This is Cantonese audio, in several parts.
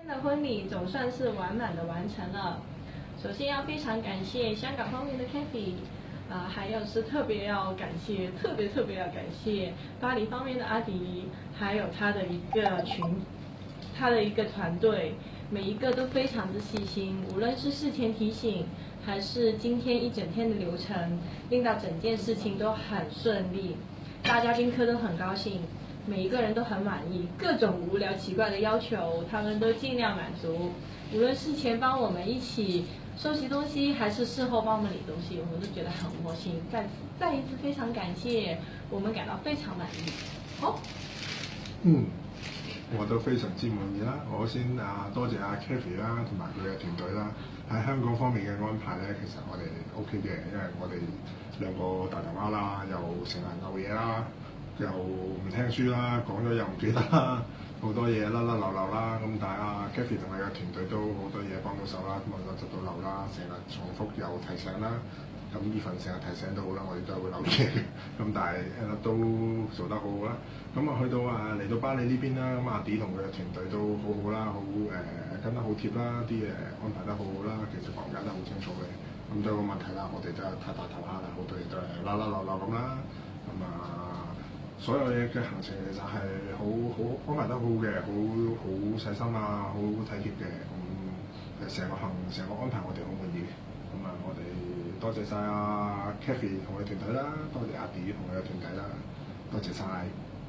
今天的婚礼总算是完满的完成了。首先要非常感谢香港方面的 Kathy， 还有是特别要感谢巴黎方面的阿迪，还有他的一个团队，每一个都非常的细心，无论是事前提醒，还是今天一整天的流程，令到整件事情都很顺利，大家宾客都很高兴。每一个人都很满意，各种无聊奇怪的要求，他们都尽量满足。无论事前帮我们一起收集东西，还是事后帮我们理东西，我们都觉得很窝心。再一次非常感謝，我們感到非常滿意。好，我都非常之滿意啦。我先多謝阿 Kathy 啦，同埋佢嘅團隊啦。喺香港方面嘅安排咧，其實我哋 OK 嘅，因為我哋兩個大頭蝦啦，又成日漏嘢啦。又唔聽書啦，講咗又唔記得啦，好多嘢甩甩漏漏啦。咁但係Kathy 同佢嘅團隊都好多嘢幫到手啦，咁我就執到漏啦，成日重複又提醒啦。咁呢份成日提醒都好啦，我哋都係會留意嘅。咁但係都做得好好啦。咁去到嚟到巴黎呢邊啦，咁阿 D 同佢嘅團隊都好好啦，跟得好貼啦，啲嘢安排得好好啦，其實講解得好清楚嘅。咁都有個問題啦，我哋真係太大頭蝦啦，好多嘢都係甩甩漏漏咁啦。咁所有嘢嘅行程其實係好安排得好嘅，好細心好體貼嘅。咁成個安排我哋好滿意嘅。咁我哋多謝晒Kathy 同佢團隊啦，多謝阿 D 同佢嘅團隊啦，多謝晒。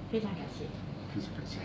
非常感謝。非常感謝。